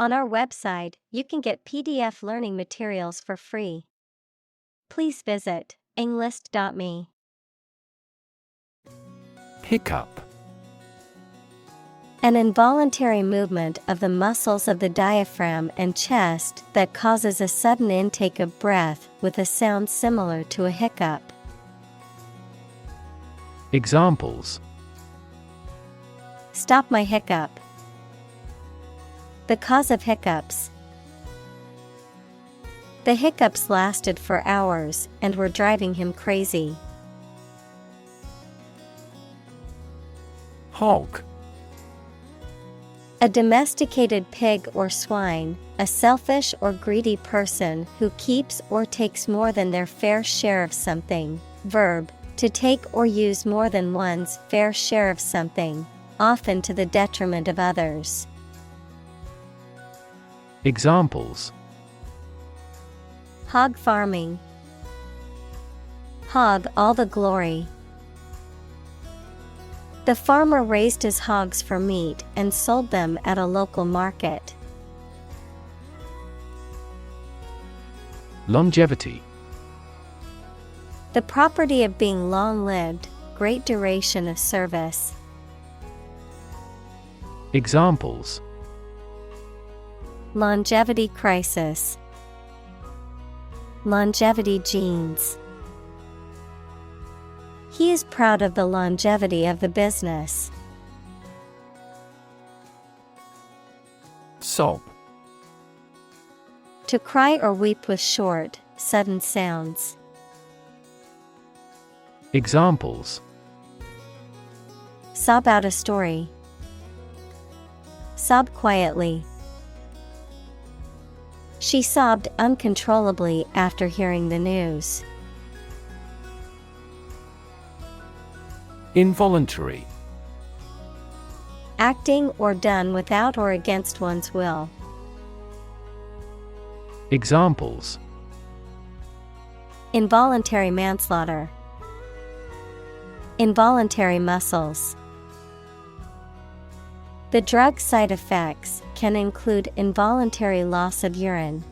On our website, you can get PDF learning materials for free. Please visit englist.me. Hiccup. An involuntary movement of the muscles of the diaphragm and chest that causes a sudden intake of breath with a sound similar to a hiccup. Examples: Stop my hiccup. The cause of hiccups. The hiccups lasted for hours and were driving him crazy. Hog. A domesticated pig or swine, a selfish or greedy person who keeps or takes more than their fair share of something. Verb, to take or use more than one's fair share of something, often to the detriment of others. Examples: Hog farming. Hog all the glory. The farmer raised his hogs for meat and sold them at a local market. Longevity. The property of being long-lived, great duration of service. Examples: Longevity crisis. Longevity genes. He is proud of the longevity of the business. Sob. To cry or weep with short, sudden sounds. Examples: Sob out a story. Sob quietly. She sobbed uncontrollably after hearing the news. Involuntary. Acting or done without or against one's will. Examples: Involuntary manslaughter. Involuntary muscles. The drug side effects can include involuntary loss of urine.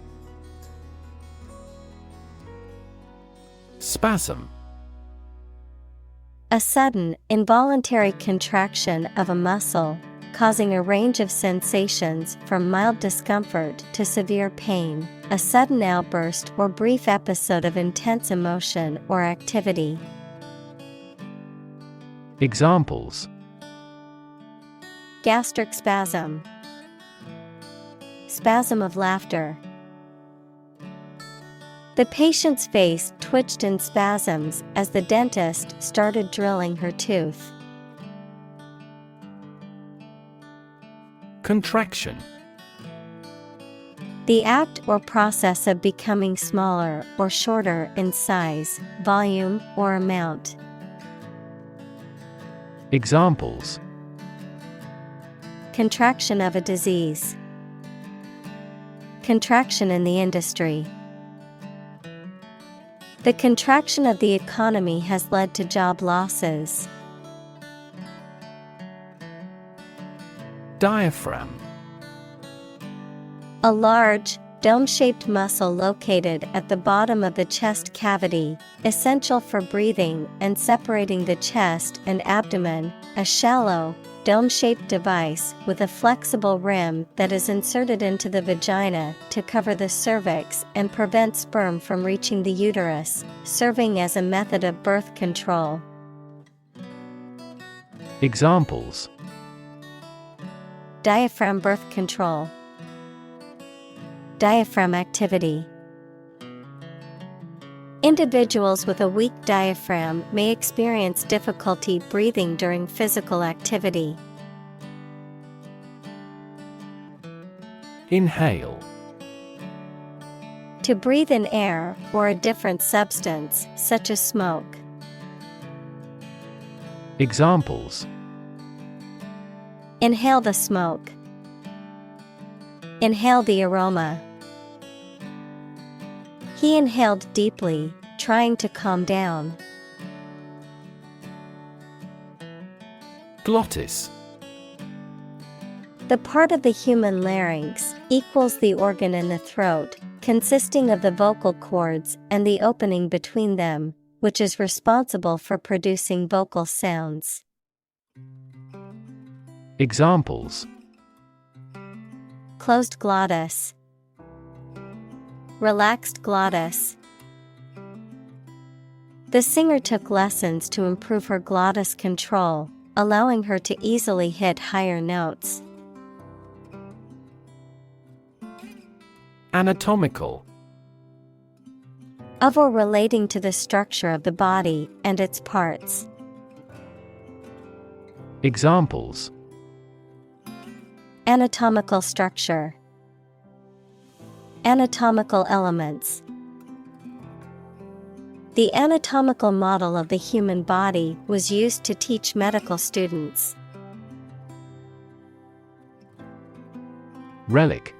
Spasm. A sudden, involuntary contraction of a muscle, causing a range of sensations from mild discomfort to severe pain, a sudden outburst or brief episode of intense emotion or activity. Examples: Gastric spasm. Spasm of laughter. The patient's face twitched in spasms as the dentist started drilling her tooth. Contraction. The act or process of becoming smaller or shorter in size, volume, or amount. Examples: Contraction of a disease. Contraction in the industry. The contraction of the economy has led to job losses. Diaphragm. A large, dome-shaped muscle located at the bottom of the chest cavity, essential for breathing and separating the chest and abdomen, a shallow, dome-shaped device with a flexible rim that is inserted into the vagina to cover the cervix and prevent sperm from reaching the uterus, serving as a method of birth control. Examples: Diaphragm birth control. Diaphragm activity. Individuals with a weak diaphragm may experience difficulty breathing during physical activity. Inhale. To breathe in air or a different substance, such as smoke. Examples: Inhale the smoke. Inhale the aroma. He inhaled deeply, trying to calm down. Glottis. The part of the human larynx equals the organ in the throat, consisting of the vocal cords and the opening between them, which is responsible for producing vocal sounds. Examples: Closed glottis, relaxed glottis. The singer took lessons to improve her glottis control, allowing her to easily hit higher notes. Anatomical. Of or relating to the structure of the body and its parts. Examples: Anatomical structure, anatomical elements. The anatomical model of the human body was used to teach medical students. Relic.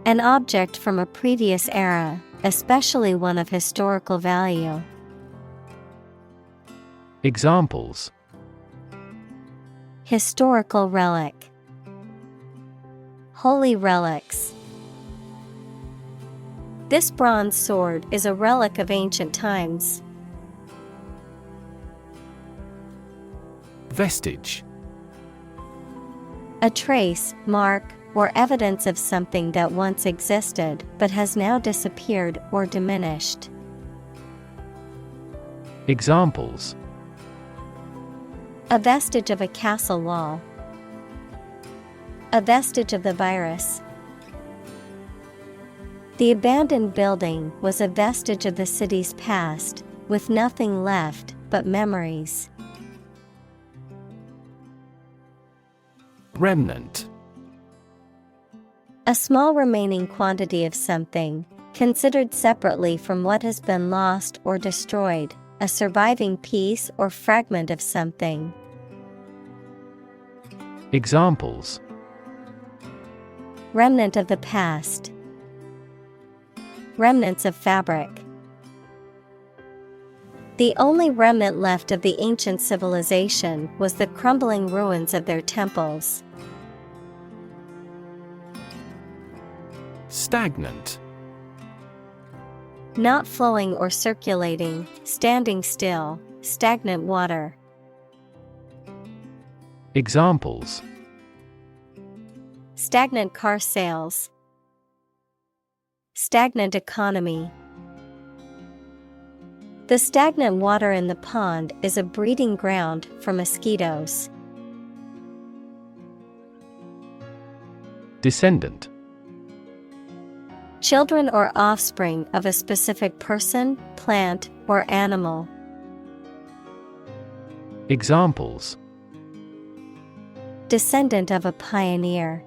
An object from a previous era, especially one of historical value. Examples: Historical relic, holy relics. This bronze sword is a relic of ancient times. Vestige. A trace, mark, or evidence of something that once existed but has now disappeared or diminished. Examples: A vestige of a castle wall. A vestige of the virus. The abandoned building was a vestige of the city's past, with nothing left but memories. Remnant. A small remaining quantity of something, considered separately from what has been lost or destroyed, a surviving piece or fragment of something. Examples: Remnant of the past. Remnants of fabric. The only remnant left of the ancient civilization was the crumbling ruins of their temples. Stagnant. Not flowing or circulating, standing still, stagnant water. Examples: Stagnant car sales. Stagnant economy. The stagnant water in the pond is a breeding ground for mosquitoes. Descendant. Children or offspring of a specific person, plant, or animal. Examples: Descendant of a pioneer.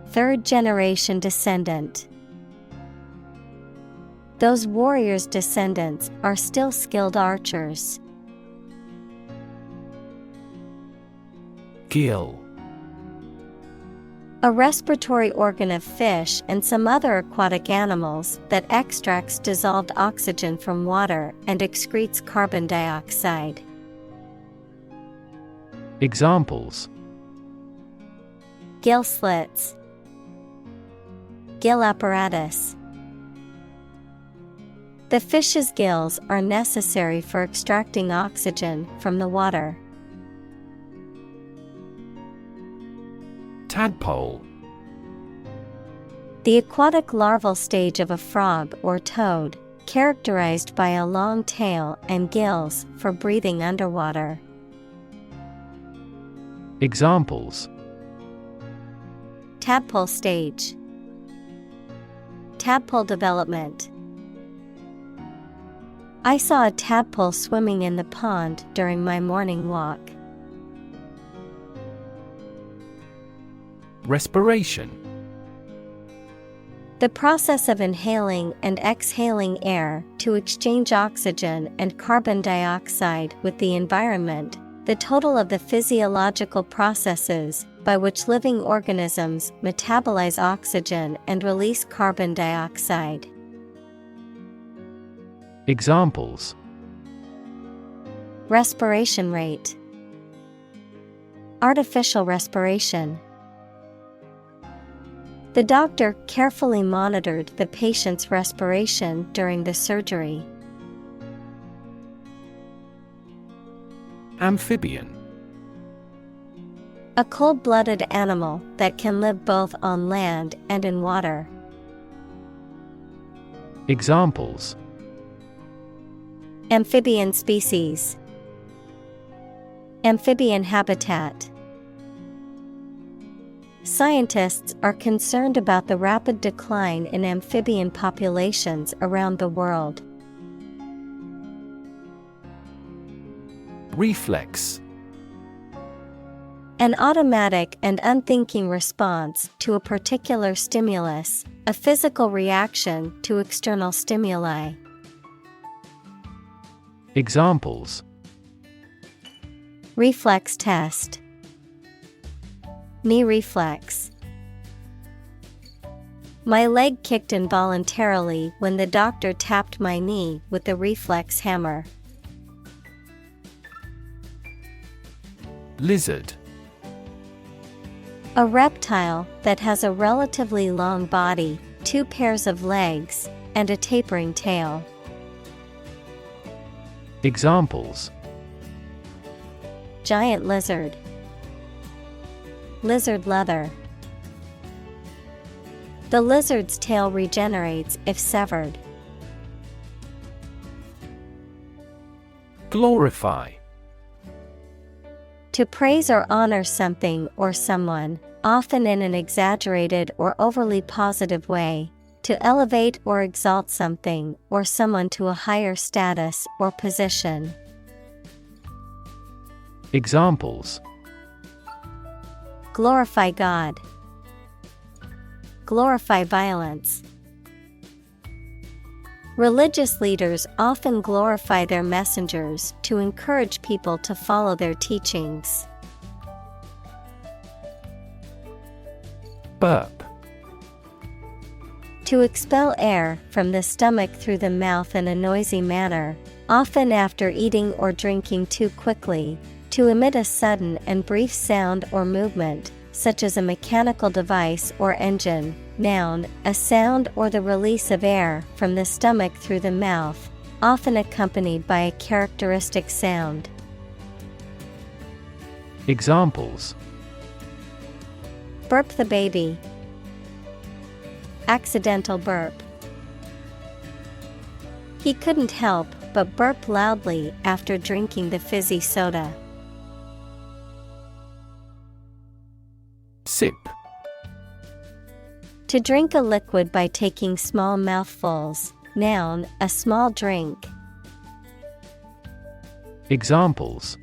Third generation descendant. Those warriors' descendants are still skilled archers. Gill. A respiratory organ of fish and some other aquatic animals that extracts dissolved oxygen from water and excretes carbon dioxide. Examples: Gill slits. Gill apparatus. The fish's gills are necessary for extracting oxygen from the water. Tadpole. The aquatic larval stage of a frog or toad, characterized by a long tail and gills for breathing underwater. Examples: Tadpole stage. Tadpole development. I saw a tadpole swimming in the pond during my morning walk. Respiration. The process of inhaling and exhaling air to exchange oxygen and carbon dioxide with the environment, the total of the physiological processes by which living organisms metabolize oxygen and release carbon dioxide. Examples: Respiration rate. Artificial respiration. The doctor carefully monitored the patient's respiration during the surgery. Amphibian. A cold-blooded animal that can live both on land and in water. Examples: Amphibian species. Amphibian habitat. Scientists are concerned about the rapid decline in amphibian populations around the world. Reflex. An automatic and unthinking response to a particular stimulus, a physical reaction to external stimuli. Examples: Reflex test. Knee reflex. My leg kicked involuntarily when the doctor tapped my knee with the reflex hammer. Lizard. A reptile that has a relatively long body, 2 pairs of legs, and a tapering tail. Examples: Giant lizard. Lizard leather. The lizard's tail regenerates if severed. Glorify. To praise or honor something or someone, often in an exaggerated or overly positive way. To elevate or exalt something or someone to a higher status or position. Examples: Glorify God. Glorify violence. Religious leaders often glorify their messengers to encourage people to follow their teachings. Burp. To expel air from the stomach through the mouth in a noisy manner, often after eating or drinking too quickly. To emit a sudden and brief sound or movement, such as a mechanical device or engine. Noun, a sound or the release of air from the stomach through the mouth, often accompanied by a characteristic sound. Examples: Burp the baby. Accidental burp. He couldn't help but burp loudly after drinking the fizzy soda. Sip. To drink a liquid by taking small mouthfuls. Noun, a small drink. Examples: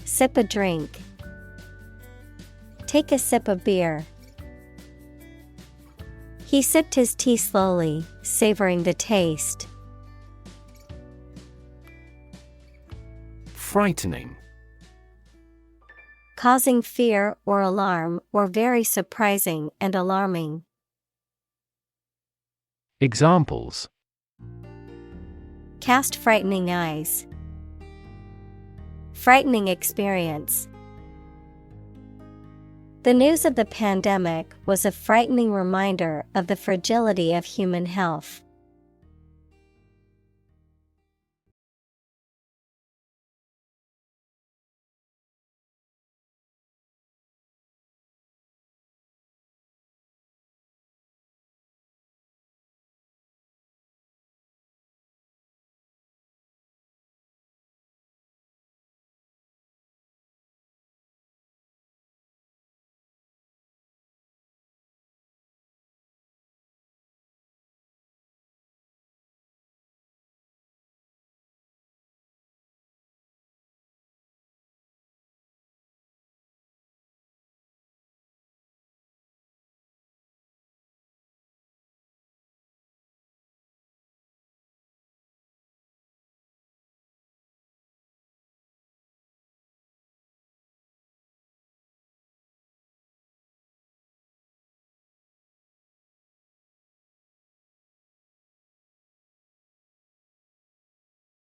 Sip a drink. Take a sip of beer. He sipped his tea slowly, savoring the taste. Frightening. Causing fear or alarm or very surprising and alarming. Examples: Cast frightening eyes. Frightening experience. The news of the pandemic was a frightening reminder of the fragility of human health.